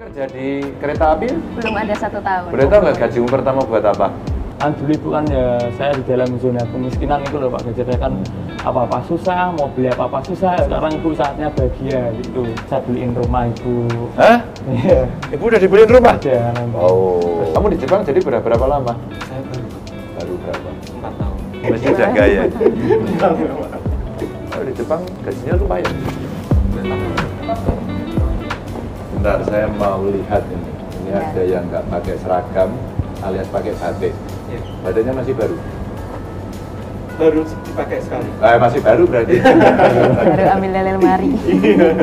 Kerja di kereta api? Belum ada 1 tahun. Boleh tahu nggak gajimu pertama buat apa? Dulu itu kan ya saya di dalam zona kemiskinan itu loh Pak. Jadi kan apa-apa susah, mau beli apa-apa susah. Sekarang itu saatnya bahagia gitu. Saya beliin rumah ibu. Hah? Iya. Ibu udah dibeliin rumah? Udah. Oh. Kamu di Jepang jadi berapa lama? Saya Baru berapa? 4 tahun. Masih udah gaya. Kalau di Jepang gajinya lumayan. Bentar, saya mau lihat ini. Ini Ya. ada yang nggak pakai seragam alias pakai batik. Ya. Badannya masih baru. Baru dipakai sekali. Masih baru berarti. Baru ambil dari lemari.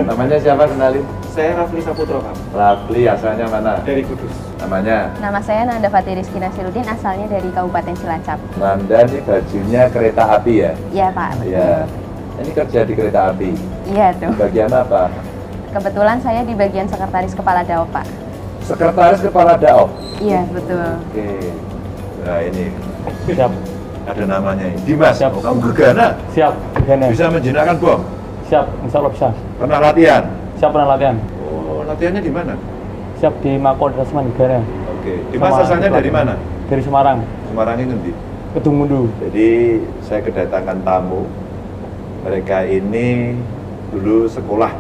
Namanya siapa, kenalin? Saya Rafli Saputro, Pak. Rafli, asalnya mana? Dari Kudus. Namanya? Nama saya Nanda Fatih Rizky Nasirudin, asalnya dari Kabupaten Cilacap. Nanda, ini bajunya kereta api ya? Iya Pak, betul. Iya. Ini kerja di kereta api. Iya tuh. Bagian apa? Kebetulan saya di bagian sekretaris kepala Daop Pak. Sekretaris Kepala Daop. Iya betul. Oke. Nah ini Siap. ada namanya ini. Dimas. Siap. Oh, kamu gegana. Siap. Gana. Bisa menjinakkan bom. Siap. Insya Allah bisa. Pernah latihan? Siap pernah latihan. Oh, latihannya di mana? Siap di Mako Dasman Negara. Oke. Dimas asalnya dari mana? Dari Semarang. Semarang itu di. Kedung Mundu. Jadi saya kedatangan tamu. Mereka ini dulu sekolah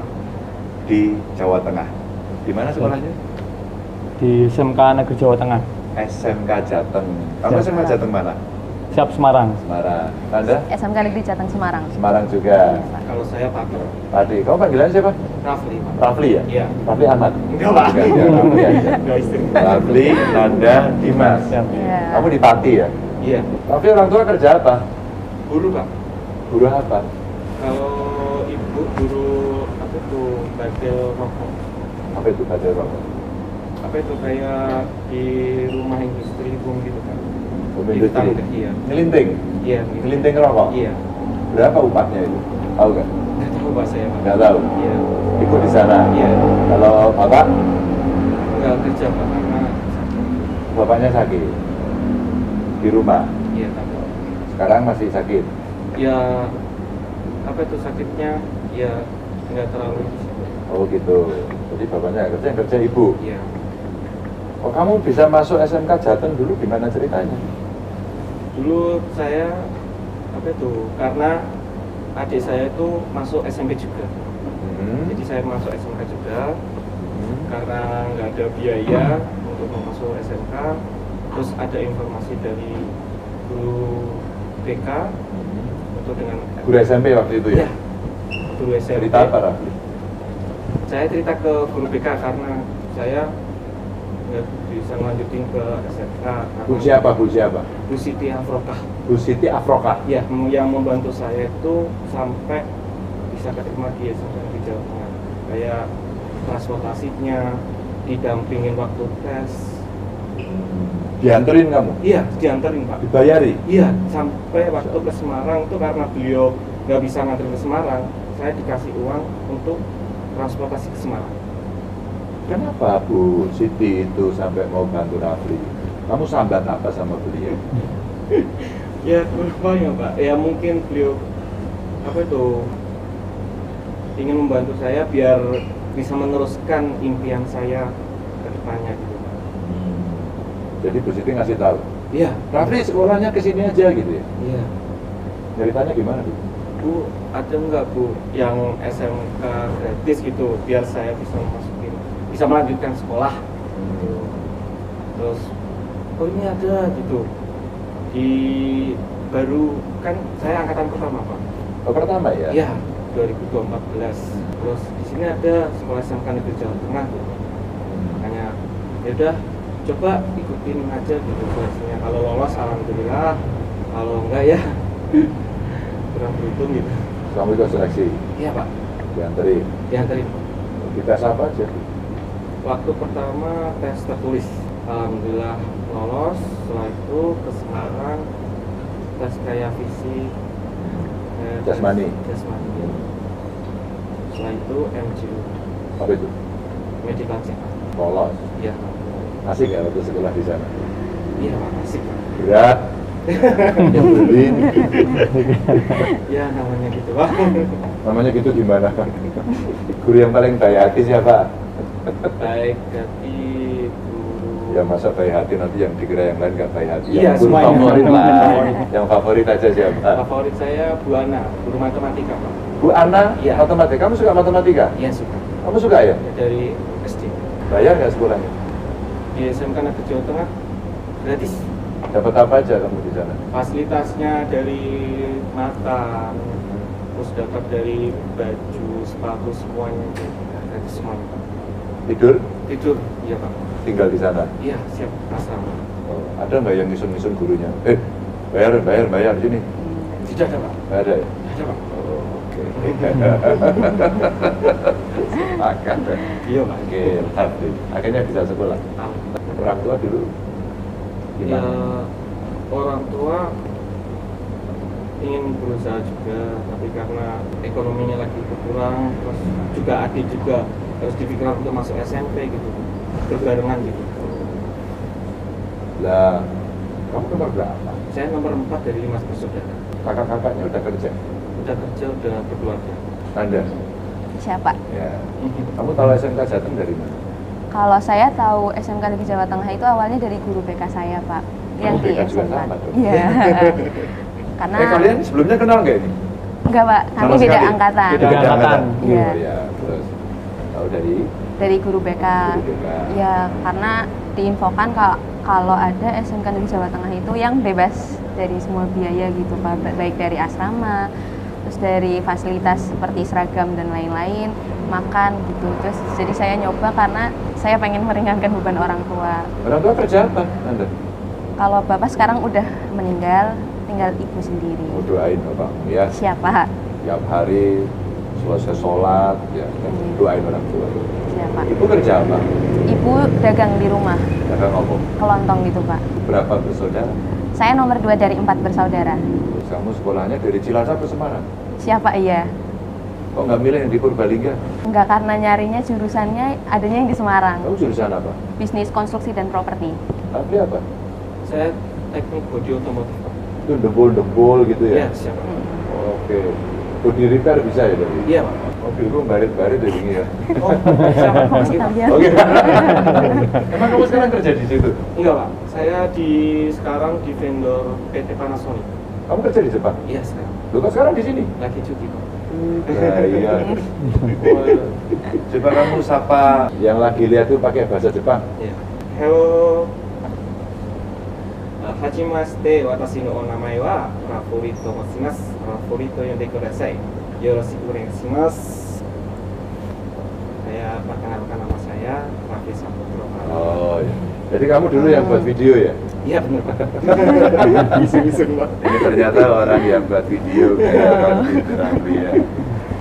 di Jawa Tengah. Di mana sekolahnya? Di SMK Negeri Jawa Tengah. SMK Jateng. Kamu Siap. SMK Jateng mana? Siap Semarang. Semarang. Anda? SMK Negeri Jateng Semarang. Semarang juga. Kalau saya Pak Padi. Kamu panggilannya siapa? Rafli, Pak. Rafli ya? Iya. Rafli Ahmad? Enggak, Pak. Bukan, ya, Rafli aja. Enggak istri. Rafli, Nanda, Dimas. Siap. Iya. Kamu di Pati ya? Iya. Rafli orang tua kerja apa? Guru, Pak. Guru apa? Kalau ibu guru apa tuh badel rokok. Apa itu belajar rokok? Apa itu kayak di rumah industri bom gitu kan. Bom Di industri? Tangga, iya. Ngelinting? Iya. gitu. Ngelinting rokok? Iya. Berapa upahnya itu? Tahu nggak? Nggak tahu Pak saya, Pak. Nggak tahu? Iya. Ikut di sana? Iya. Kalau bapak? Nggak kerja Pak karena Bapaknya sakit? Di rumah? iya Pak. Sekarang masih sakit? Ya apa itu sakitnya ya nggak terlalu. Oh gitu. Jadi bapaknya nggak kerja, yang kerja ibu? Iya. Oh, kamu bisa masuk SMK Jateng dulu gimana ceritanya? Dulu saya apa itu karena adik saya itu masuk SMP juga. Jadi saya masuk SMK juga karena nggak ada biaya untuk masuk SMK. Terus ada informasi dari guru BK untuk dengan Guru SMP waktu itu ya? Ya, guru SMP. Cerita apa, Rafli? Saya cerita ke guru BK karena saya nggak bisa lanjutin ke SMK. Bu siapa? Bu siapa? Bu Siti Afrokah. Bu Siti Afrokah. Ya, yang membantu saya itu sampai bisa keterima di SMK di Jawa Tengah. Kayak transportasinya, didampingin waktu tes. Dianterin kamu? Iya, diantarin Pak. Dibayari? Iya, sampai waktu ke Semarang itu karena beliau nggak bisa nganter ke Semarang, saya dikasih uang untuk transportasi ke Semarang. Kenapa Bu Siti itu sampai mau bantu Rafli? Kamu sambat apa sama beliau? Ya, berupaya Pak. Ya mungkin beliau apa itu ingin membantu saya biar bisa meneruskan impian saya ke depannya gitu Pak. Jadi Bu Siti ngasih tahu, Iya, Rafli sekolahnya ke sini aja gitu ya? iya. Ceritanya gimana Bu? Bu, ada nggak Bu yang SMK gratis gitu biar saya bisa bisa melanjutkan sekolah? Terus, oh ini ada gitu. Di baru kan saya angkatan pertama Pak. Oh pertama ya? Iya, 2014. Terus di sini ada sekolah SMK Negeri Jawa Tengah gitu. Makanya ya udah coba ikutin aja gitu seleksinya. Kalau lolos alhamdulillah, kalau enggak ya kurang beruntung gitu. Kamu ikut seleksi? Iya Pak, Dianterin? diantarin. Kita apa aja? Waktu pertama tes tertulis, alhamdulillah lolos. Setelah itu ke Semarang tes kayak fisik, Jasmani? jasmani. Setelah itu MCU, Apa itu? medical check up. Lolos? Iya, Asik ya waktu sekolah di sana? iya Pak, asik Pak. Berat? Nyebelin? Ya namanya gitu Pak. Namanya gitu gimana? Guru yang paling baik hati siapa? Baik hati guru. Ya masa baik hati nanti yang dikira yang lain nggak baik hati. Iya, Yang guru semuanya. favorit lah. Yang favorit aja siapa? Favorit saya Bu Ana, guru matematika Pak. Bu Ana, Iya. matematika. Kamu suka matematika? Iya suka. Kamu suka ya? Dari SD. Bayar nggak sekolahnya? Di SMK Negeri Jawa Tengah gratis. Dapat apa aja kamu di sana? Fasilitasnya dari makan, terus dapat dari baju, sepatu semuanya gratis semuanya Pak. Tidur? Tidur, iya Pak. Tinggal di sana? Iya siap asrama. Oh, ada nggak yang ngisun-ngisun gurunya? Bayar sini. Tidak ada Pak. Nggak ada ya? Tidak ada Pak. Oh, oke. Sepakat. Iya Pak. Oke, alhamdulillah. Akhirnya bisa sekolah. Orang tua dulu Ya, gimana? orang tua ingin berusaha juga, tapi karena ekonominya lagi berkurang, terus juga adik juga harus dipikirkan untuk masuk SMP gitu, berbarengan gitu. Lah, kamu nomor berapa? Saya nomor 4 dari 5 bersaudara. Kakak-kakaknya udah kerja? Udah kerja, udah berkeluarga. Anda? Siapa? Ya. Kamu tahu SMK Jateng dari mana? Kalau saya tahu SMK Negeri Jawa Tengah itu awalnya dari guru BK saya, Pak. Yang Oh, di BK juga SMK. sama dong. Iya. Karena Kalian sebelumnya kenal nggak ini? enggak, Pak. Kami Sama beda sekali? angkatan. Beda Beda angkatan. angkatan. Iya. Oh, ya, terus tahu Dari guru BK. Guru BK. Ya, karena diinfokan kalau ada SMK Negeri Jawa Tengah itu yang bebas dari semua biaya gitu, Pak. Baik dari asrama, terus dari fasilitas seperti seragam dan lain-lain, makan gitu. Terus jadi saya nyoba karena saya pengen meringankan beban orang tua. Orang tua kerja apa Anda? Kalau bapak sekarang udah meninggal, tinggal ibu sendiri. Oh, doain bapak ya. Siapa? Tiap hari selesai sholat ya kan, doain orang tua. Siapa? Ibu kerja apa? Ibu dagang di rumah, Dagang apa? kelontong gitu, Pak. Berapa bersaudara? Saya nomor 2 dari 4 bersaudara. Terus kamu sekolahnya dari Cilacap ke Semarang? Siapa iya? Kok nggak milih yang di Purbalingga? Enggak, karena nyarinya jurusannya adanya yang di Semarang. Kamu jurusan apa? Bisnis konstruksi dan properti. Tapi apa? Saya teknik bodi otomotif Pak. Itu dempul-dempul gitu Iya, ya? siap Pak. Oke. Bodi repair bisa ya dari? Iya Pak. Mobilku barit-barit dari ini ya. Oh, siap Pak. Masuk Gitu. aja. Oke. Emang kamu sekarang kerja di situ? Enggak Pak, saya sekarang di vendor PT Panasonic. Kamu kerja di Jepang? Iya sekarang, Lu kok sekarang di sini? lagi cuti Pak. Nah, iya. Coba kamu sapa yang lagi lihat tuh pakai bahasa Jepang. Iya. Hello. Hajimashite, watashi no onamae wa Rafuri to moshimasu. Rafuri to yonde kudasai. Yoroshiku onegaishimasu. Saya perkenalkan nama saya Raffi Saputra. Oh, iya. Jadi kamu dulu yang buat video ya? Iya benar Pak. Iseng-iseng Pak. Ini ternyata orang yang buat video kayak kamu gitu, Raffi ya.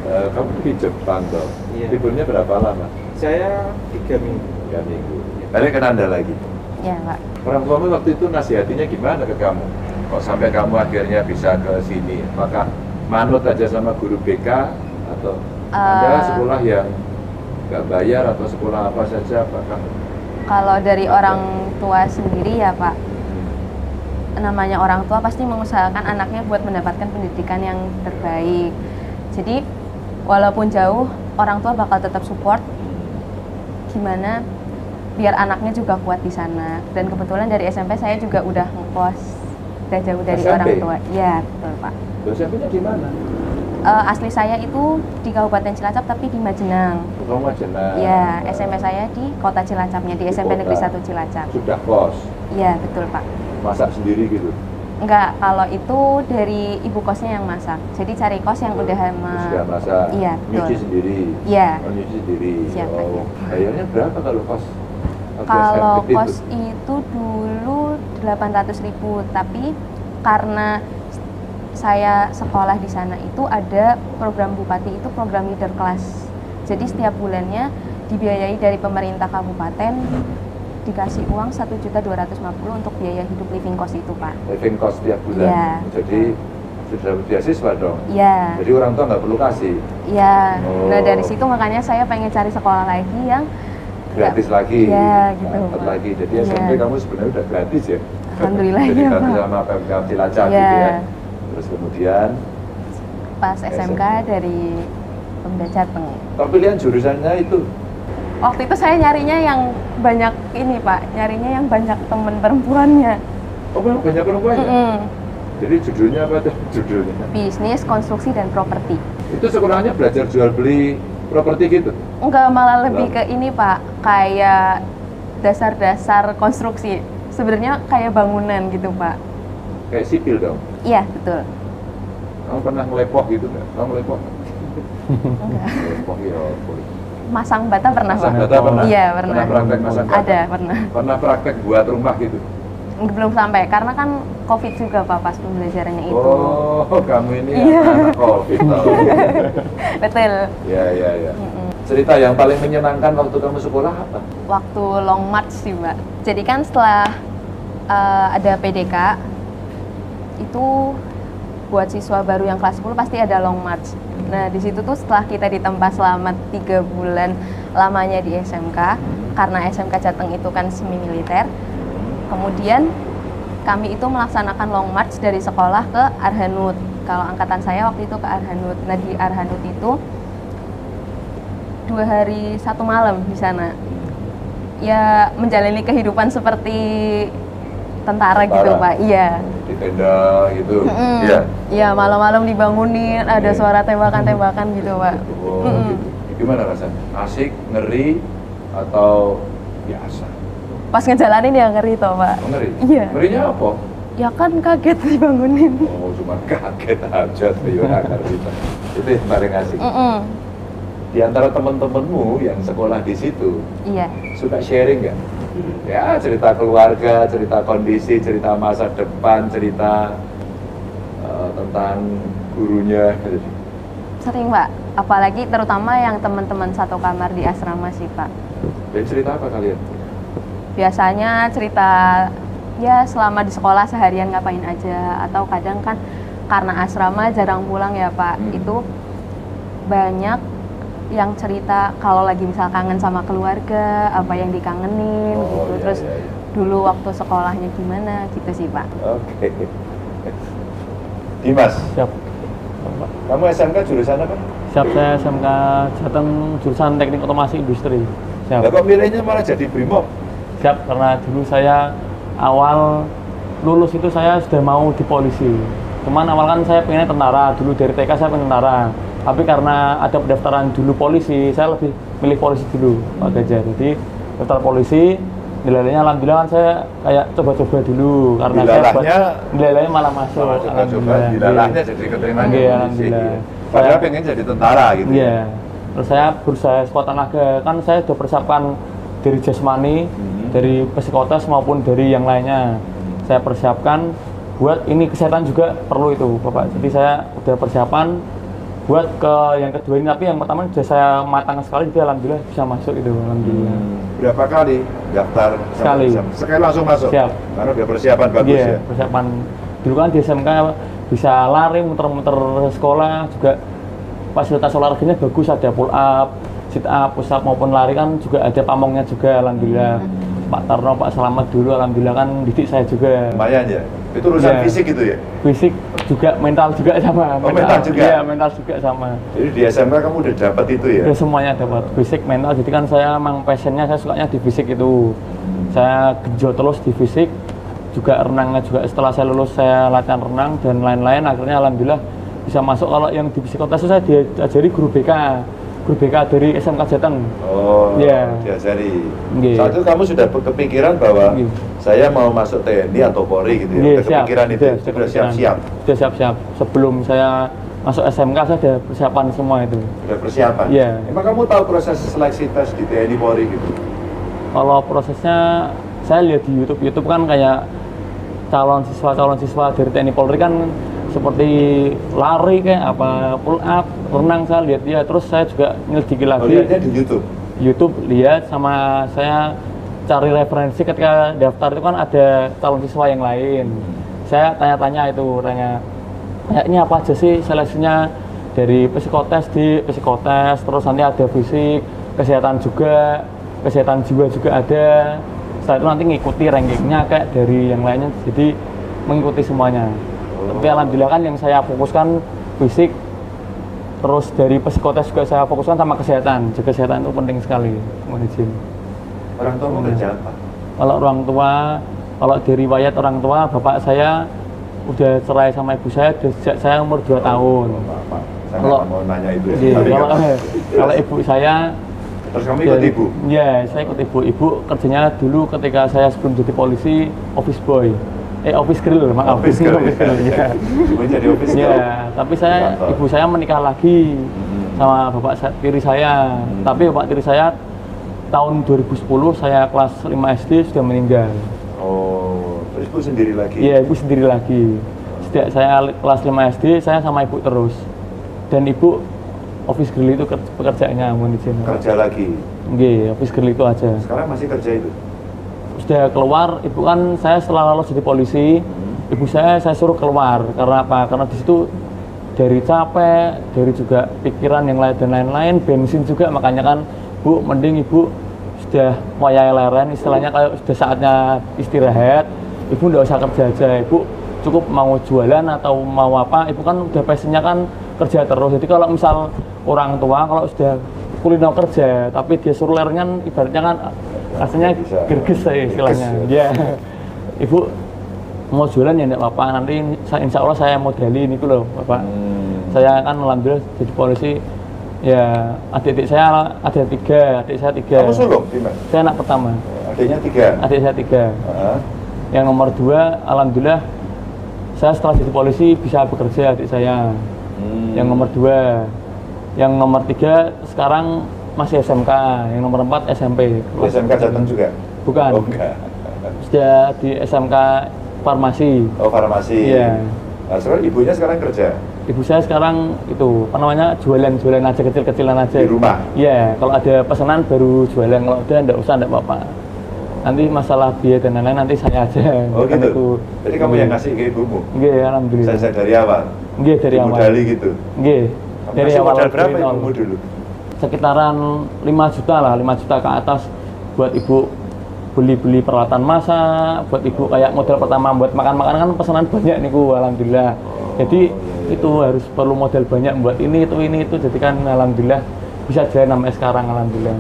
Kamu di Jepang toh? Iya. Liburnya berapa lama? Saya 3 minggu. 3 minggu. Balik ke Anda lagi. Ya, Pak. Orang tuamu waktu itu nasihatinya gimana ke kamu? Kok sampai kamu akhirnya bisa ke sini? Apakah manut aja sama guru BK atau Anda sekolah yang nggak bayar atau sekolah apa saja? Apakah Kalau dari orang tua sendiri ya, Pak, namanya orang tua pasti mengusahakan anaknya buat mendapatkan pendidikan yang terbaik. Jadi walaupun jauh, orang tua bakal tetap support gimana biar anaknya juga kuat di sana. Dan kebetulan dari SMP saya juga udah ngekos, udah jauh dari SMP? orang tua. Iya, betul, Pak. dosennya di mana? Asli saya itu di Kabupaten Cilacap tapi di Majenang. Kamu Majenang. Iya, SMP saya di Kota Cilacapnya, di Di SMP Negeri kota. 1 Cilacap. Sudah kos, Iya, betul, Pak. masak sendiri gitu. Enggak, kalau itu dari ibu kosnya yang masak. Jadi cari kos yang udah Sudah masak. Iya, Nyuci betul. sendiri. Iya. Oh, nyuci sendiri. Siap, Pak, Oh, iya. bayarnya berapa kalau kos? Waktu Kalau SMP kos itu dulu 800.000, tapi karena saya sekolah di sana itu ada program bupati, itu program leader kelas. Jadi setiap bulannya dibiayai dari pemerintah kabupaten, dikasih uang 1.250.000 untuk biaya hidup living cost itu, Pak. living cost tiap bulan. Iya. Jadi sudah beasiswa dong. Iya. Jadi orang tua nggak perlu kasih. Iya. Nah, Oh. dari situ makanya saya pengen cari sekolah lagi yang Gratis lagi. Iya, gitu, Mantap Pak. lagi. Jadi Iya. SMP kamu sebenarnya udah gratis ya. Alhamdulillah Jadi ya, gratis Pak. sama PMK Cilacap Iya. gitu ya. Terus kemudian Pas SMK dari Pemda Jateng. kok pilihan jurusannya itu waktu itu saya nyarinya yang banyak ini Pak, nyarinya yang banyak temen perempuannya. Oh, banyak perempuannya? Mm-mm. Jadi judulnya apa tuh judulnya? Bisnis, konstruksi, dan properti. Itu sekolahnya belajar jual beli properti gitu? Enggak, malah lebih ke ini Pak, kayak dasar-dasar konstruksi. Sebenarnya kayak bangunan gitu Pak. Kayak sipil dong? Iya, betul. Kamu pernah ngelepoh gitu nggak? Kamu ngelepoh? Enggak. Ngelepoh ya, boleh. Masang bata pernah Masang Pak? bata pernah? Iya, pernah. Pernah praktek masang bata? Ada, pernah. Pernah praktek buat rumah gitu? Belum sampai, karena kan COVID juga Pak pas pembelajarannya itu. Oh, kamu ini Iya. anak COVID tau. Betul. Ya. Cerita yang paling menyenangkan waktu kamu sekolah apa? Waktu long march sih Mbak. Jadi kan setelah ada PDK, itu buat siswa baru yang kelas 10 pasti ada long march. Nah di situ tuh setelah kita ditempa selama 3 bulan lamanya di SMK, karena SMK Jateng itu kan semi militer, kemudian kami itu melaksanakan long march dari sekolah ke Arhanud. Kalau angkatan saya waktu itu ke Arhanud. Nah di Arhanud itu 2 hari 1 malam di sana. Ya menjalani kehidupan seperti tentara gitu Pak. Iya. Di tenda gitu. Iya. Iya, malam-malam dibangunin, ada suara tembakan-tembakan gitu Pak. Oh, gitu. Gimana rasanya? Asik, ngeri, atau biasa? Pas ngejalanin ya ngeri toh Pak. Oh, ngeri? Iya. Ngerinya apa? Ya kan kaget dibangunin. Oh, cuma kaget aja tuh ya ngeri. Itu yang paling asik. Di antara teman-temanmu yang sekolah di situ, Iya. suka sharing nggak? Ya, cerita keluarga, cerita kondisi, cerita masa depan, cerita tentang gurunya. Sering Pak, apalagi terutama yang teman-teman satu kamar di asrama sih Pak. Dan cerita apa kalian? Biasanya cerita ya selama di sekolah seharian ngapain aja, atau kadang kan karena asrama jarang pulang ya Pak, itu banyak yang cerita kalau lagi misal kangen sama keluarga, apa yang dikangenin gitu. Iya, Terus iya. dulu waktu sekolahnya gimana gitu sih Pak. Oke. Dimas, Siap. kamu SMK jurusan apa? Siap, saya SMK Jateng jurusan Teknik Otomasi Industri. Lah Siap. kok milihnya malah jadi Brimob? Siap, karena dulu saya awal lulus itu saya sudah mau di polisi. Cuman awal kan saya pengennya tentara, dulu dari TK saya pengen tentara. Tapi karena ada pendaftaran dulu polisi, saya lebih milih polisi dulu, Pak Gajar. Jadi daftar polisi, nilainya alhamdulillah kan saya kayak coba-coba dulu karena nilainya malah masuk. Malah coba-coba, dilalahnya jadi keterima di Iya, polisi. alhamdulillah. Padahal pengen jadi tentara gitu. Iya. Terus saya berusaha sekuat tenaga, kan saya sudah persiapkan dari jasmani, dari psikotes maupun dari yang lainnya. Saya persiapkan buat ini kesehatan juga perlu itu, Bapak. Jadi saya udah persiapan buat ke yang kedua ini, tapi yang pertama sudah saya matang sekali, jadi alhamdulillah bisa masuk itu, alhamdulillah. Berapa kali daftar? Sekali. Sekali langsung masuk? Siap. Karena udah persiapan bagus Iya, ya? persiapan. Dulu kan di SMK bisa lari, muter-muter sekolah, juga fasilitas olahraganya bagus, ada pull up, sit up, push up maupun lari kan juga ada pamongnya juga, alhamdulillah. Pak Tarno, Pak Selamat dulu, alhamdulillah kan didik saya juga. Lumayan ya? Itu urusan Iya. fisik gitu ya? Fisik juga, mental juga sama. Oh, mental juga? Iya, mental juga sama. Jadi di SMK kamu udah dapat itu ya? Udah semuanya dapat, fisik, mental. Jadi kan saya emang passionnya, saya sukanya di fisik itu. Saya genjot terus di fisik, juga renangnya juga. Setelah saya lulus saya latihan renang dan lain-lain, akhirnya alhamdulillah bisa masuk. Kalau yang di psikotes itu saya diajari guru BK dari SMK Jateng. Oh, Iya. diajari. Iya. Saat itu kamu sudah kepikiran bahwa Iya. saya mau masuk TNI atau Polri gitu ya? Iya, Udah kepikiran itu? Sudah Sudah kepikiran. siap-siap? Sudah siap-siap. Sebelum saya masuk SMK saya sudah persiapan semua itu. Sudah persiapan? Iya. Emang kamu tahu proses seleksi tes di TNI Polri gitu? Kalau prosesnya saya lihat di YouTube kan kayak calon siswa dari TNI Polri kan seperti lari kayak apa, pull up, renang, saya lihat dia. Terus saya juga nyelidiki lagi. Oh, lihatnya di YouTube? YouTube lihat, sama saya cari referensi ketika daftar itu kan ada calon siswa yang lain. Saya tanya-tanya itu, ini apa aja sih seleksinya, dari psikotes di psikotes, terus nanti ada fisik, kesehatan juga, kesehatan jiwa juga ada. Setelah itu nanti ngikuti rankingnya kayak dari yang lainnya, jadi mengikuti semuanya. Tapi alhamdulillah kan yang saya fokuskan fisik, Terus dari psikotes juga saya fokuskan sama kesehatan. Jaga kesehatan itu penting sekali. Mohon izin. Orang tua mau kerja apa? Kalau orang tua, kalau dari riwayat orang tua, bapak saya udah cerai sama ibu saya sejak saya umur 2 tahun. Saya Kalau mau nanya itu. iya, kalau ibu saya, terus kamu ikut ibu? Iya, saya ikut ibu. Ibu kerjanya dulu ketika saya sebelum jadi polisi, office boy. Office girl, maaf. Office girl, ya. Ibu jadi office girl. Ya, tapi ibu saya menikah lagi sama bapak tiri saya. Tapi bapak tiri saya tahun 2010 saya kelas 5 SD sudah meninggal. Oh, terus ibu sendiri lagi? Iya, ibu sendiri lagi. Sejak saya kelas 5 SD, saya sama ibu terus. Dan ibu office girl itu pekerjaannya, mohon izin. Kerja lagi? Iya, office girl itu aja. Sekarang masih kerja itu? Sudah keluar, ibu kan saya setelah lulus jadi polisi, ibu saya suruh keluar. Karena apa? Karena di situ dari capek, dari juga pikiran yang lain dan lain-lain, bensin juga, makanya kan Bu, mending ibu sudah wayai leren, istilahnya kayak sudah saatnya istirahat, ibu nggak usah kerja aja, ibu cukup mau jualan atau mau apa, ibu kan udah passionnya kan kerja terus. Jadi kalau misal orang tua kalau sudah kulino kerja, tapi dia suruh leren kan ibaratnya kan rasanya gerges saya istilahnya. Ya, ibu mau jualan ya enggak apa-apa, nanti insya Allah saya modalin itu loh Bapak. Saya kan alhamdulillah jadi polisi. Ya, adik saya ada 3, adik saya 3. Kamu sulung, Dimas? Saya anak pertama. Adiknya 3? Adik saya 3. Yang nomor 2, alhamdulillah saya setelah jadi polisi bisa bekerja adik saya. Yang nomor 2. Yang nomor 3 sekarang masih SMK. Yang nomor 4 SMP. SMK Jateng juga? Bukan. Oh, enggak. Sudah di SMK Farmasi. Oh, farmasi. Iya. Nah, sekarang ibunya sekarang kerja? Ibu saya sekarang itu, apa namanya, jualan aja, kecil-kecilan aja. Di rumah? Iya, kalau ada pesanan baru jualan, kalau udah enggak usah, enggak apa-apa. Nanti masalah biaya dan lain-lain nanti saya aja. Oh gitu? Aku, jadi kamu yang ngasih ke ibumu? Iya, alhamdulillah. Saya dari awal? Iya, dari awal. Dimodali gitu? Iya, dari awal. Modal berapa ibumu dulu? Sekitaran 5 juta lah, 5 juta ke atas buat ibu beli peralatan masak, buat ibu kayak modal pertama buat makan-makan kan pesanan banyak nih alhamdulillah. Jadi itu harus perlu modal banyak buat ini itu, jadi kan alhamdulillah bisa jalan sampai sekarang alhamdulillah.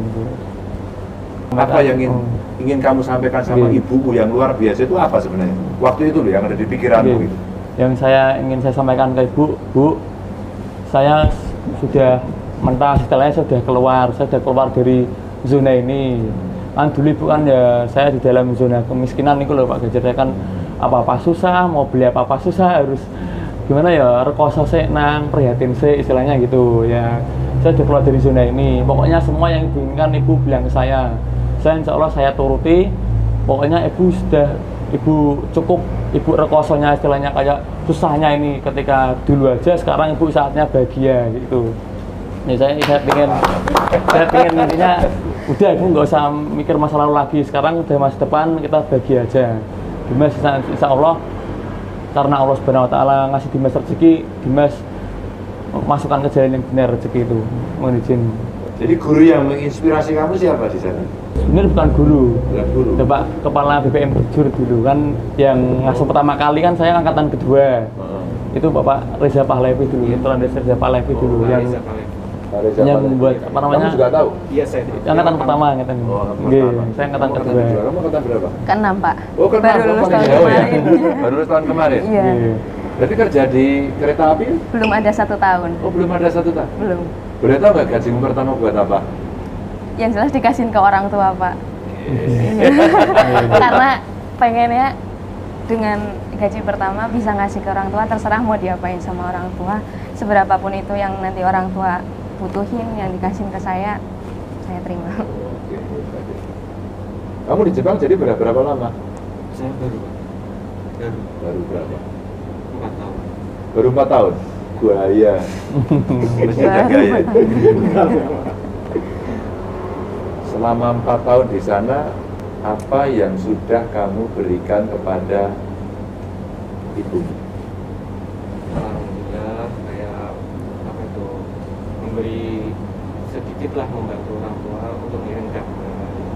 Apa yang ingin kamu sampaikan sama ibumu yang luar biasa itu apa sebenarnya? Waktu itu loh yang ada di pikiranmu gitu. Yang ingin saya sampaikan ke ibu, Bu, saya sudah mentas, istilahnya saya sudah keluar dari zona ini. Kan dulu ibu kan ya saya di dalam zona kemiskinan itu loh Pak Gajar, saya kan apa-apa susah, mau beli apa-apa susah, harus gimana ya, rekoso sih nang, prihatin sih istilahnya gitu ya. Saya sudah keluar dari zona ini, pokoknya semua yang ibu inginkan ibu bilang ke saya insya Allah saya turuti. Pokoknya ibu cukup, ibu rekosonya istilahnya kayak susahnya ini ketika dulu aja, sekarang ibu saatnya bahagia gitu. Ya saya pengen intinya udah ibu nggak usah mikir masa lalu lagi, sekarang udah masa depan, kita bahagia aja. Dimas insya Allah, karena Allah Subhanahu Wa Taala ngasih Dimas rezeki, Dimas masukkan ke jalan yang benar rezeki itu, mohon izin. Jadi guru yang menginspirasi kamu siapa di sana? Sebenarnya bukan guru. Coba Kepala BPM Berjur dulu kan, yang ngasuh pertama kali kan saya angkatan kedua. Itu Bapak Reza Pahlavi dulu, Reza Pahlavi dulu yang membuat apa namanya? Kamu juga tahu? Iya, saya. Angkatan pertama angkatan. Saya angkatan kedua. Kamu angkatan berapa? Ke-6 Pak. Oh, ke-6. Baru lulus tahun kemarin. Baru lulus tahun kemarin. Iya. Berarti kerja di kereta api? Belum ada 1 tahun. Oh, belum ada 1 tahun. Belum. Boleh tahu nggak gajimu pertama buat apa? Yang jelas dikasihin ke orang tua Pak. Karena pengennya dengan gaji pertama bisa ngasih ke orang tua, terserah mau diapain sama orang tua, seberapapun itu yang nanti orang tua butuhin, yang dikasihin ke saya terima. Kamu di Jepang jadi berapa lama? Saya baru berapa? 4 tahun. Baru 4 tahun? Gaya. Masih ada gaya. Selama 4 tahun di sana, apa yang sudah kamu berikan kepada ibu? Alhamdulillah, kayak apa itu, memberi sedikit lah, membantu orang tua untuk mengirimkan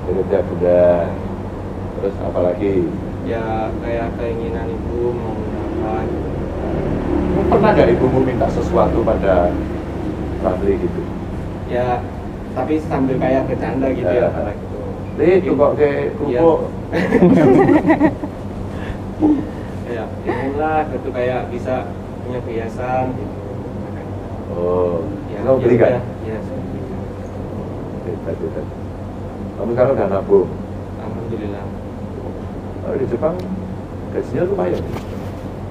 Budak-budak. Terus apalagi? ya kayak keinginan ibu mau mendapat. Pernah nggak ibumu minta sesuatu pada Fadli gitu. Ya, tapi sambil kayak bercanda gitu ya Pak gitu. Itu kok kayak kerupuk. Ya, inilah gitu kayak bisa punya perhiasan gitu. Oh, Ya, kamu beli kan? Ya, saya beli. Hebat. Kamu sekarang udah nabung. Alhamdulillah. Oh, di Jepang gajinya lumayan.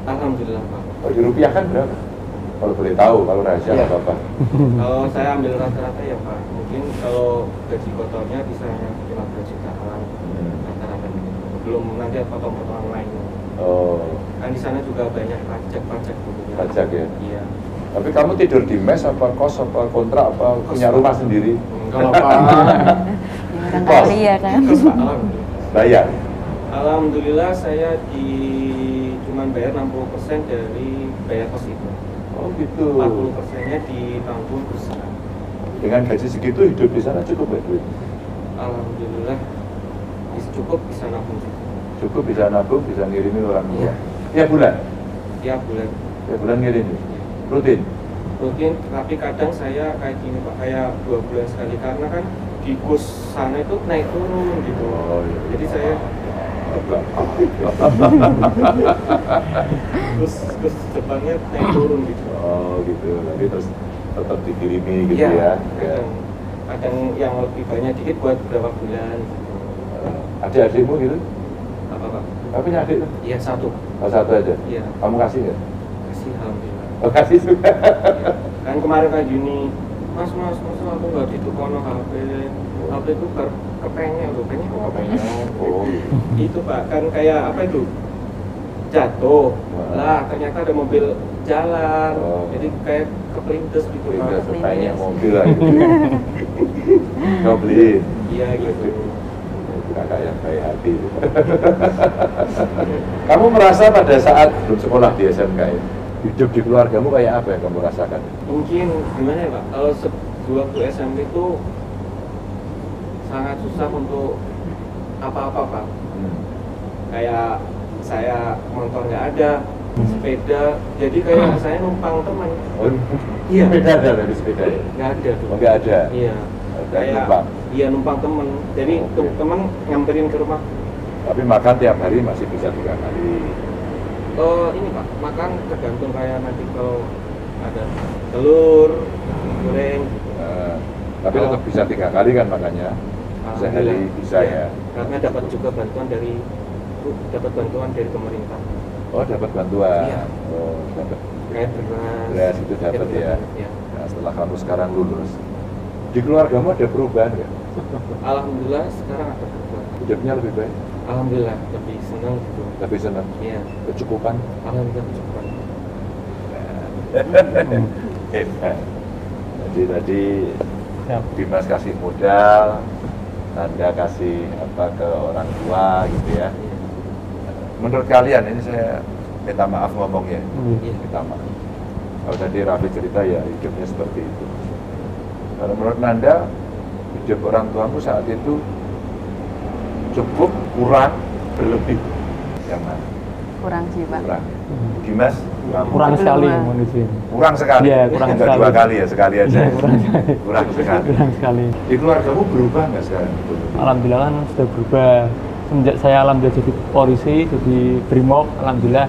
Alhamdulillah Pak. Oh, di rupiah kan berapa? Kalau boleh tahu, kalau rahasia nggak apa-apa. Kalau saya ambil rata-rata ya Pak, mungkin kalau gaji kotornya bisa 15 jutaan rata-rata gitu. Belum nanti potong-potongan lain. Oh, Kan di sana juga banyak pajak gitu. pajak ya. Iya. Tapi kamu tidur di mes apa kos apa kontrak apa punya rumah sendiri? Enggak apa. Orang kaya kan. Alhamdulillah. Bayar. Alhamdulillah saya cuman bayar 60% dari bayar kos itu. Oh gitu. 40%-nya ditanggung perusahaan. Dengan gaji segitu hidup di sana cukup nggak duit? Alhamdulillah cukup bisa nabung juga. Cukup bisa nabung, bisa ngirimin orang tua. Iya. Tiap bulan? Tiap bulan. Tiap bulan ngirim? Rutin? Rutin, tapi kadang saya kayak gini Pak, kayak 2 bulan sekali karena kan di kos sana itu naik turun gitu. Oh, iya. Jadi saya terus Jepangnya naik turun gitu. Oh gitu, nanti terus tetap dikirimi gitu Iya, ya. kadang yang lebih banyak dikit buat beberapa bulan gitu. Adik-adikmu gitu? Apa Pak? Kamu punya adik? Iya satu. Oh, satu aja? Iya. Kamu kasih nggak? Kasih alhamdulillah. Oh, kasih juga? Iya. Kan kemarin kayak gini, mas aku nggak ditukono HP itu kepengen loh, pengen kok kepengen. Oh, Itu Pak, kan kayak apa itu? Jatuh. Lah ternyata ada mobil jalan. Oh. Jadi kayak kepelintas gitu Pak. udah setanya mobil lah gitu. Kau beliin? Iya gitu. Kakak yang baik hati. Kamu merasa pada saat belum sekolah di SMK ini, hidup di keluargamu kayak apa yang kamu rasakan? Mungkin gimana ya Pak, kalau waktu SMP itu sangat susah untuk apa-apa Pak. Kayak saya motor nggak ada, sepeda, jadi kayak saya numpang teman. Oh, Iya. Sepeda ada dari sepeda ya? Nggak ada tuh. Oh, nggak ada? Iya. Kayak numpang? Iya numpang temen. Jadi Oke. temen nyamperin ke rumah. Tapi makan tiap hari masih bisa 3 kali. Ini Pak, makan tergantung kayak nanti kalau ada telur, goreng. Tapi tetap bisa 3 kali kan makannya? Sehari bisa ya? Karena dapat juga bantuan dari pemerintah. Oh, dapat bantuan. Iya. Oh, dapat Kayak beras. beras itu dapat ya. Iya. Nah, setelah kamu sekarang lulus, di keluargamu ada perubahan nggak? Alhamdulillah sekarang ada berubah. Hidupnya lebih baik, Alhamdulillah lebih senang gitu. lebih senang, Iya. kecukupan. Alhamdulillah kecukupan. Hebat. Jadi tadi Siap. Dimas kasih modal, Anda kasih apa ke orang tua gitu ya. Iya. Menurut kalian, ini saya minta maaf ngomongnya, Iya. minta maaf. Kalau tadi Raffi cerita ya hidupnya seperti itu. Kalau menurut Nanda, hidup orang tuamu saat itu cukup, kurang, berlebih, yang mana? Kurang sih Pak. Kurang. Dimas, Kurang Belum, sekali Pak. kondisi. kurang sekali. Iya, kurang Enggak sekali. 2 kali ya, sekali aja. Iya, kurang sekali. Kurang sekali. Kurang sekali. Di keluargamu berubah nggak sekarang? Alhamdulillah kan sudah berubah. Semenjak saya alhamdulillah jadi polisi, jadi brimob, alhamdulillah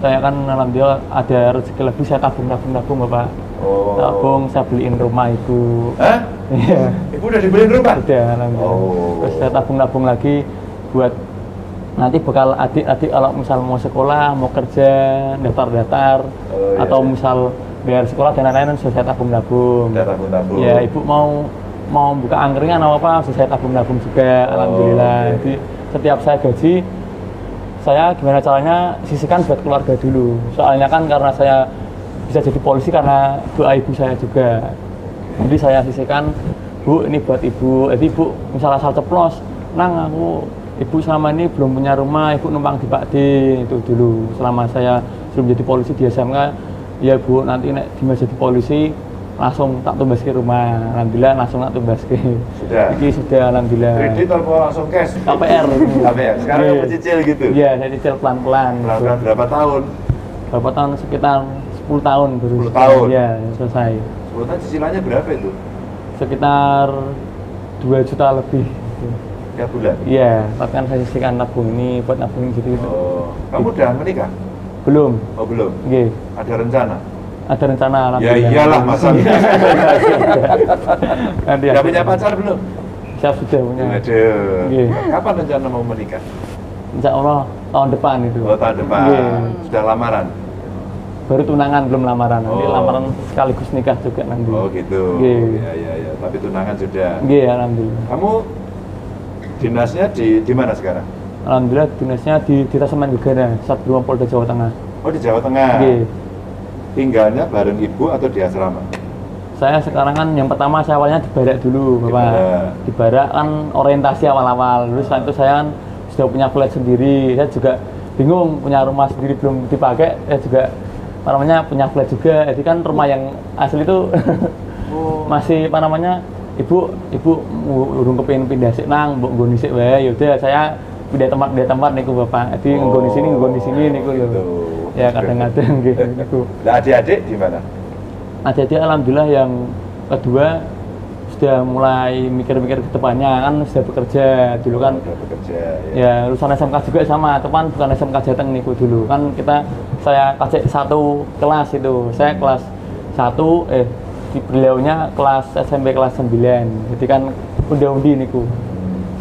saya kan alhamdulillah ada rezeki lebih, saya tabung Bapak. Oh. Tabung, saya beliin rumah ibu. Hah? Iya. Ibu udah dibeliin rumah? Sudah alhamdulillah. Oh. Terus saya tabung lagi buat nanti bekal adik-adik kalau misal mau sekolah, mau kerja, daftar-daftar, Oh, iya, atau iya. misal biar sekolah dan lain-lain sudah saya tabung. Udah tabung-tabung. Ya ibu mau buka angkringan apa sudah saya tabung juga, alhamdulillah. oke. Jadi setiap saya gaji, saya gimana caranya sisihkan buat keluarga dulu. Soalnya kan karena saya bisa jadi polisi karena doa ibu saya juga. Jadi saya sisihkan, Bu ini buat ibu. Jadi ibu misalnya asal ceplos, Nang aku ibu selama ini belum punya rumah, ibu numpang di Pak D itu dulu. Selama saya sebelum jadi polisi di SMK, ya Bu nanti nek Dimas jadi polisi langsung tak tumbas ke rumah. Alhamdulillah langsung tak tumbas ke. Sudah. Ini sudah alhamdulillah. Kredit atau langsung cash? KPR. KPR. Sekarang Iya. kamu cicil gitu? Iya, saya cicil pelan-pelan. Berapa tahun? Berapa tahun? Sekitar 10 tahun baru. 10 tahun? Iya, selesai. 10 Kuota cicilannya berapa itu? Sekitar 2 juta lebih. Tiap bulan? Iya, tapi kan saya sisihkan nabung ini buat nabung gitu. Oh, kamu udah menikah? Belum. Oh belum? Oke. Ada rencana? Ada rencana. Ya iyalah masa. Nanti Udah punya pacar belum? Siap sudah punya. Aduh. Iya. Kapan rencana mau menikah? Insya Allah tahun depan itu. Oh tahun depan. Iya. Sudah lamaran? Baru tunangan belum lamaran. Nanti Oh. lamaran sekaligus nikah juga nanti. Oh gitu. Iya. Iya. Tapi tunangan sudah. Iya, alhamdulillah. Kamu dinasnya di mana sekarang? Alhamdulillah dinasnya di Tasemen Gegana, Satuan Polda Jawa Tengah. Oh di Jawa Tengah. Iya. Tinggalnya bareng ibu atau di asrama? Saya sekarang kan yang pertama saya awalnya di Barak dulu, Di Bapak. Barak. Di Barak kan orientasi awal-awal. Terus setelah itu saya kan sudah punya flat sendiri. Saya juga bingung punya rumah sendiri belum dipakai. Saya juga apa namanya punya flat juga. Jadi kan rumah yang asli itu masih apa namanya ibu urung kepengin pindah sik nang mbok nggone sik wae. Ya udah saya pindah tempat niku Bapak. Jadi nggone di sini niku ya. Gitu. Ya kadang-kadang gitu niku. Lah adik-adik di mana? Adik-adik alhamdulillah yang kedua sudah mulai mikir-mikir ke depannya, kan sudah bekerja dulu kan. Udah bekerja Ya lulusan SMK juga sama, teman bukan SMK Jateng niku dulu kan saya kasih satu kelas itu, saya kelas 1 beliaunya kelas SMP kelas 9, jadi kan undi-undi niku.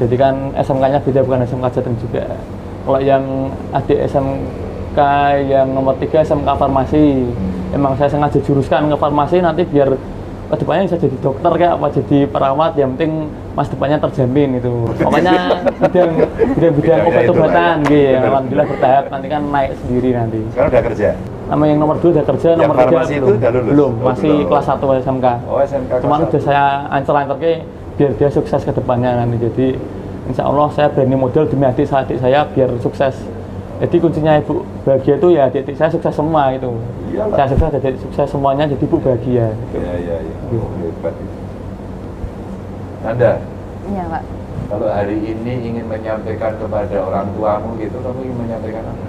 Jadi kan SMK-nya beda, bukan SMK Jateng juga. Kalau yang adik SMK yang nomor 3 SMK Farmasi, emang saya sengaja juruskan ke farmasi nanti biar kedepannya bisa jadi dokter kayak apa jadi perawat, yang penting mas depannya terjamin itu. Pokoknya bidang obat-obatan gitu. Alhamdulillah bertahap, nanti kan naik sendiri nanti. Sekarang udah kerja? Nama yang nomor 2 udah kerja, Yang nomor 3 farmasi itu udah lulus? belum, Oh, masih belum. kelas 1 SMK. Oh SMK kelas Cuman udah 1. saya ancur-ancur biar dia sukses ke depannya nanti. Jadi insya Allah saya berani modal demi adik saya biar sukses. Jadi kuncinya ibu bahagia itu ya adik saya sukses semua itu. Iyalah. Saya sukses, adik sukses semuanya, jadi ibu bahagia. Iya. Oh, hebat. Anda, Iya, Pak. kalau hari ini ingin menyampaikan kepada orang tuamu gitu, kamu ingin menyampaikan apa?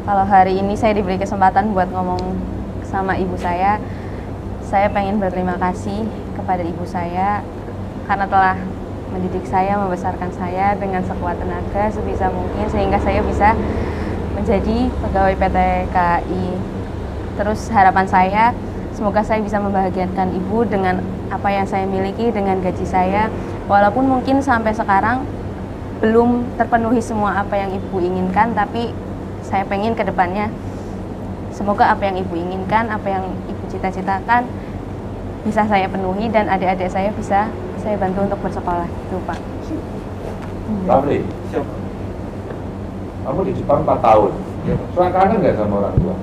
Kalau hari ini saya diberi kesempatan buat ngomong sama ibu saya pengen berterima kasih kepada ibu saya karena telah mendidik saya, membesarkan saya dengan sekuat tenaga sebisa mungkin sehingga saya bisa menjadi pegawai PT KAI. Terus harapan saya semoga saya bisa membahagiakan ibu dengan apa yang saya miliki, dengan gaji saya. Walaupun mungkin sampai sekarang belum terpenuhi semua apa yang ibu inginkan, tapi saya pengen ke depannya semoga apa yang ibu inginkan, apa yang ibu cita-citakan bisa saya penuhi dan adik-adik saya bisa saya bantu untuk bersekolah itu Pak. Rafli, Siap. kamu di Jepang 4 tahun. Suka kangen nggak sama orang tua?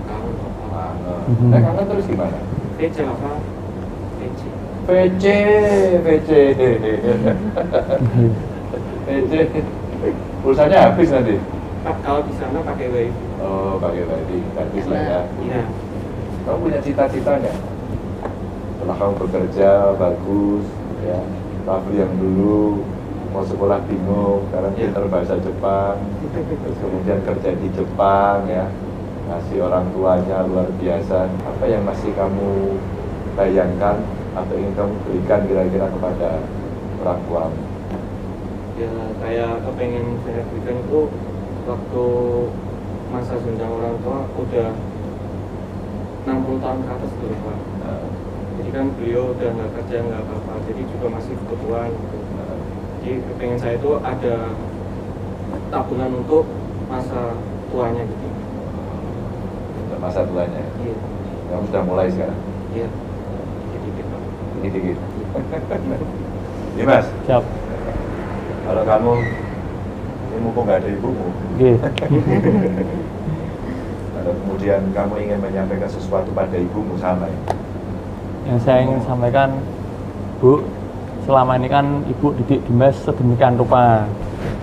Kangen. Kangen terus gimana? VC apa? VC. VC. Pulsanya habis nanti. Kalau di sana pakai WiFi. Oh, pakai wifi, habis lah ya. Iya. Kamu punya cita-cita nggak? Setelah kamu bekerja bagus, ya. Rafli yang dulu mau sekolah bingung, sekarang Iya. pintar bahasa Jepang, terus kemudian kerja di Jepang, ya. Ngasih orang tuanya luar biasa. Apa yang masih kamu bayangkan atau ingin kamu berikan kira-kira kepada orang tuamu? Ya kayak kepengen saya berikan itu waktu masa jenjang orang tua udah 60 tahun ke atas dulu Pak. Nah, Jadi kan beliau udah nggak kerja nggak apa-apa, jadi juga masih kebutuhan gitu. Jadi kepengen saya itu ada tabungan untuk masa tuanya gitu. untuk masa tuanya. Iya, Kamu sudah mulai sekarang. iya. Jadi gitu. Dikit-dikit. Dimas, Siap. kalau kamu ini mumpung nggak ada ibumu, Oke. kalau kemudian kamu ingin menyampaikan sesuatu pada ibumu sama ya? Yang saya ingin sampaikan, Bu, selama ini kan Ibu didik Dimas sedemikian rupa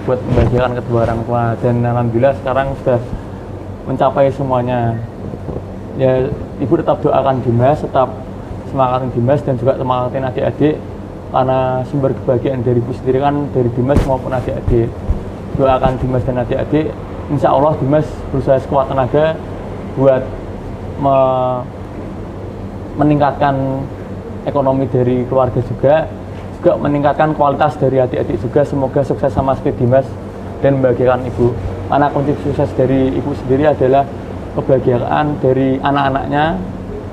buat membahagiakan kedua orang tua, dan alhamdulillah sekarang sudah mencapai semuanya. Ya, Ibu tetap doakan Dimas, tetap semangatin Dimas dan juga semangatin adik-adik, karena sumber kebahagiaan dari Ibu sendiri kan dari Dimas maupun adik-adik. Doakan Dimas dan adik-adik, insya Allah Dimas berusaha sekuat tenaga buat meningkatkan ekonomi dari keluarga juga meningkatkan kualitas dari adik-adik juga. Semoga sukses sama seperti Dimas dan membahagiakan ibu. Karena kunci sukses dari ibu sendiri adalah kebahagiaan dari anak-anaknya,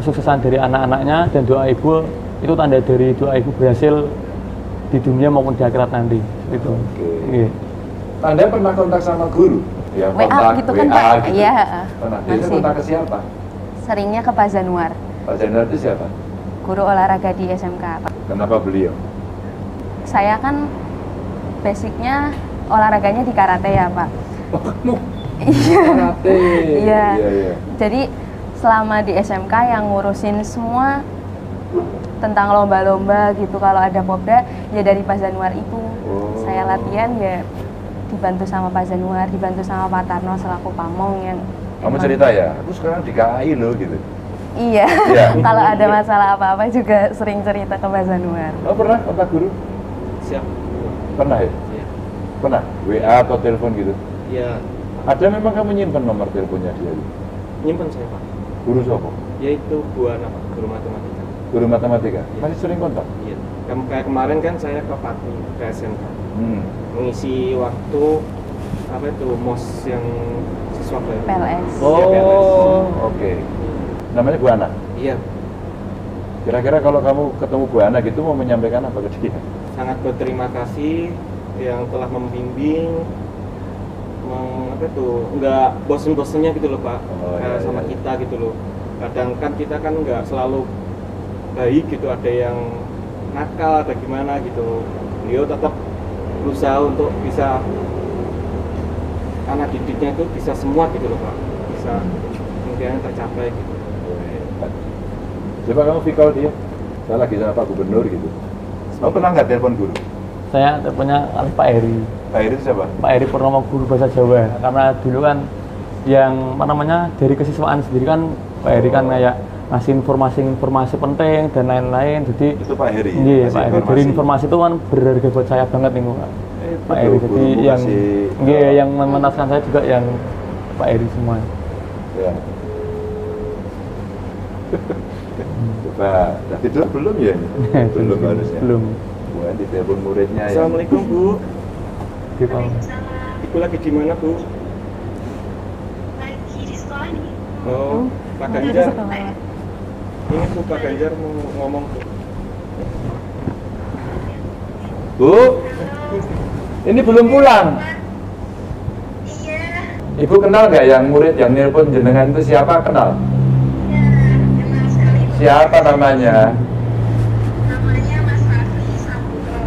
kesuksesan dari anak-anaknya, dan doa ibu itu tanda dari doa ibu berhasil di dunia maupun di akhirat nanti. Itu. Oke. Anda pernah kontak sama guru? Ya, WA kontak gitu kan WA Pak? gitu. Iya. Pernah. Biasanya kontak ke siapa? Seringnya ke Pak Zanuar, Pak Januar itu siapa? guru olahraga di SMK Pak. Kenapa beliau? Saya kan basicnya olahraganya di karate ya Pak. Oh, kamu Iya. karate. Iya. Iya. Jadi selama di SMK yang ngurusin semua tentang lomba-lomba gitu, kalau ada popda ya dari Pak Zanuar itu. Oh. Saya latihan ya dibantu sama Pak Zanuar, dibantu sama Pak Tarno selaku pamong yang Kamu emang- cerita ya, aku sekarang di KAI loh gitu. Iya. Iya. Kalau ada masalah apa-apa juga sering cerita ke Pak Zanuar. Oh pernah kontak guru? Siap. Pernah ya? Iya. Pernah? WA atau telepon gitu? Ya, Ada memang kamu nyimpen nomor teleponnya dia? nyimpen saya Pak. Guru siapa? Yaitu Bu Ana Pak, guru matematika. Guru matematika? Iya. Masih sering kontak? Iya. Kayak kemarin kan saya ke Pati, ke SMK. Hmm. Mengisi waktu apa itu MOS yang siswa baru. PLS. Iya, PLS. Oh, oke. Namanya Bu Ana? Iya, Kira-kira kalau kamu ketemu Bu Ana gitu mau menyampaikan apa ke dia? sangat berterima kasih yang telah membimbing, apa tuh, nggak bosen-bosennya gitu loh Pak, Oh, kayak iya, sama iya. kita gitu loh. Kadang kan kita kan nggak selalu baik gitu, ada yang nakal, ada gimana gitu. Beliau tetap berusaha untuk bisa anak didiknya itu bisa semua gitu loh Pak, bisa kemudian tercapai gitu. Coba kamu call dia. Saya lagi sama Pak Gubernur gitu. Kamu pernah nggak telepon guru? Saya teleponnya Pak Heri. Pak Heri itu siapa? Pak Heri Purnomo, guru bahasa Jawa. Karena dulu kan yang apa namanya dari kesiswaan sendiri kan Pak Heri kan kayak ngasih informasi penting dan lain-lain. Jadi Itu Pak Heri. iya, Ngasih Pak Heri. Dari informasi itu kan berharga buat saya banget nih Pak. Pak Heri. Betul, Jadi gurumu yang kasih- iya, yang mementaskan saya juga yang Pak Heri semua. Ya. Coba, udah tidur belum ya? Belum harusnya. Belum. Bukan di telepon muridnya ya. Assalamualaikum Bu, Gitu. Ibu lagi di mana Bu? Lagi di sekolah nih. Oh, Pak Ganjar. Ini Bu, Pak Ganjar mau ngomong Bu. Bu, ini belum pulang. Iya, Ibu kenal nggak yang murid yang nelpon jenengan itu siapa? Kenal? ya, kenal sekali. Siapa namanya? Namanya Mas Raffi Saputra.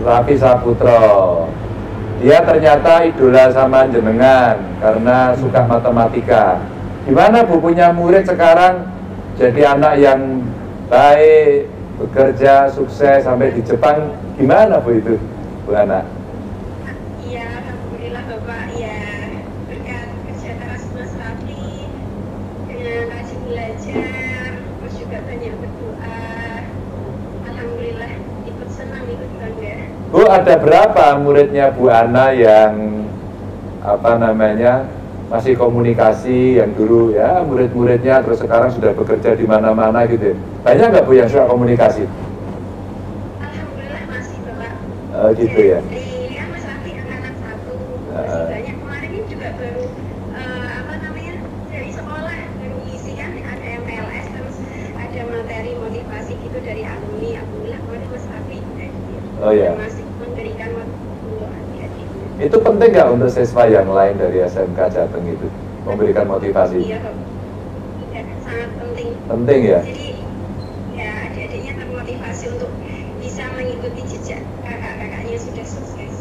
Raffi Saputro. Dia ternyata idola sama jenengan karena suka matematika. Gimana Bu punya murid sekarang jadi anak yang baik, bekerja, sukses sampai di Jepang? Gimana Bu itu, Bu Ana? Iya, alhamdulillah Bapak. Ya, berkat kerja keras Mas Raffi dengan rajin belajar, terus juga banyak berdoa. Alhamdulillah, ikut senang, ikut bangga. Bu, ada berapa muridnya Bu Ana yang apa namanya masih komunikasi yang dulu ya murid-muridnya terus sekarang sudah bekerja di mana-mana gitu? Banyak nggak Bu yang suka komunikasi? Alhamdulillah masih Bapak. Oh, gitu ya. Jadi kan Mas Raffi angkatan 1 masih banyak. Kemarin ini juga baru apa namanya dari sekolah baru ngisi kan ada MPLS, terus ada materi motivasi gitu dari alumni. Alhamdulillah kemarin Mas Raffi Oh, ya. masih memberikan waktu untuk adik-adik. Itu penting nggak untuk siswa yang lain dari SMK Jateng itu memberikan motivasi? Iya Bapak. Iya, sangat penting. Penting ya. Jadi ya adik-adiknya termotivasi untuk bisa mengikuti jejak kakak-kakaknya sudah sukses.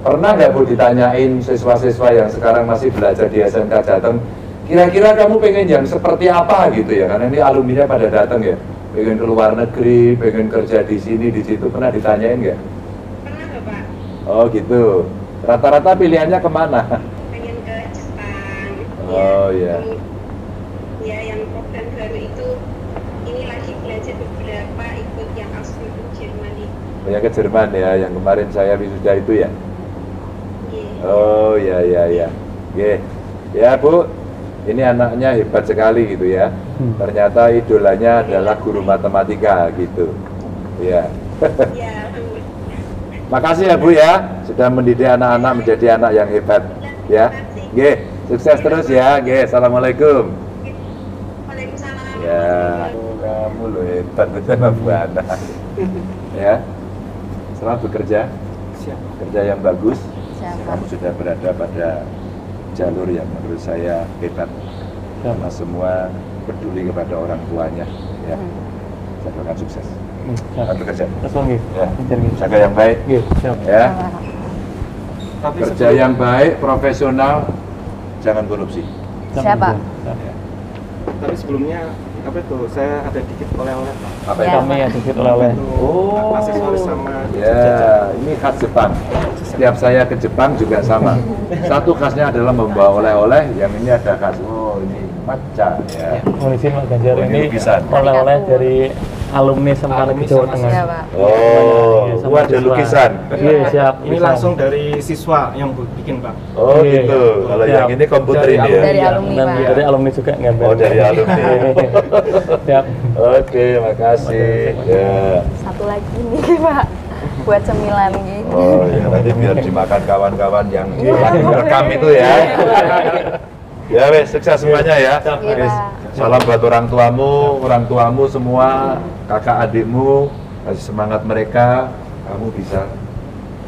Pernah nggak Bu ditanyain siswa-siswa yang sekarang masih belajar di SMK Jateng, kira-kira kamu pengen yang seperti apa gitu ya? Karena ini alumninya pada datang ya, pengen ke luar negeri, pengen kerja di sini, di situ. Pernah ditanyain nggak? Pernah Bapak Oh gitu. Rata-rata pilihannya kemana? pengen ke Jepang. Oh, iya. Ya, yang program baru itu ini lagi belajar beberapa ikut yang Ausbildung Jerman itu. Banyak ke Jerman ya, yang kemarin saya wisuda itu ya. Iya. Oh ya ya ya. Oke. Ya Bu, ini anaknya hebat sekali gitu ya. Ternyata idolanya adalah guru matematika gitu. Ya. Ya, alhamdulillah. Makasih ya Bu ya, sudah mendidik anak-anak menjadi anak yang hebat ya. Nggih, sukses terus ya. Nggih, assalamualaikum. Waalaikumsalam. Ya, kamu lo hebat betul Bu Ana. Ya, selamat bekerja, Siap. kerja yang bagus. Siap, Pak. Kamu sudah berada pada jalur yang menurut saya hebat. Karena semua peduli kepada orang tuanya. Ya, saya doakan sukses. Selamat bekerja. Terus lagi. Ya, Ngejar gitu. jaga yang baik. Nggih, siap. Ya, Tapi kerja yang baik, profesional, jangan korupsi. Siap, Pak. Siap. Ya. Tapi sebelumnya apa itu? Saya ada dikit oleh-oleh Pak. Apa Ya, itu? Kami ya sedikit oleh-oleh. Itu Oh. aksesoris sama Ya, ini khas Jepang. Setiap saya ke Jepang juga sama. Satu khasnya adalah membawa oleh-oleh, yang ini ada khas. Oh, ini matcha ya. Mohon izin Mas Ganjar, Oh, ini ini lukisan. oleh-oleh dari alumni SMK Negeri Jawa Tengah. Iya, Pak. Oh, Iya, sama gua ada siswa. lukisan. Iya, siap. Ini Bisa. langsung dari siswa yang bikin Pak. Oh, Iya. gitu. Kalau Siap. yang ini komputer Dari ini ya. Dari alumni, Dan Pak. dari alumni juga ngambil. Oh, dari alumni. Siap. Oke, makasih. Ya. Satu lagi nih, Pak. Buat cemilan gitu. Oh, ya nanti biar dimakan kawan-kawan yang lagi rekam itu ya. Ya wes, sukses semuanya ya. Iya, Wes, Pak. salam buat orang tuamu semua, kakak adikmu, kasih semangat mereka, kamu bisa,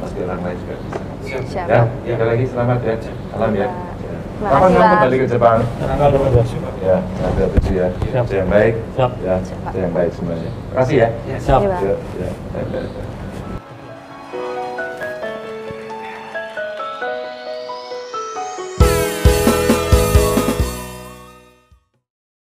pasti orang lain juga bisa. Siap, Ya, Pak. sekali lagi selamat ya, salam ya. Terima Kapan kasih, kamu Pak. kembali ke Jepang? Tanggal berapa? Ya, tanggal 7 ya. Siap. Kerja yang baik, Siap. ya, kerja yang baik semuanya. Terima kasih ya. Siap. Iya, Pak. Ya, ya.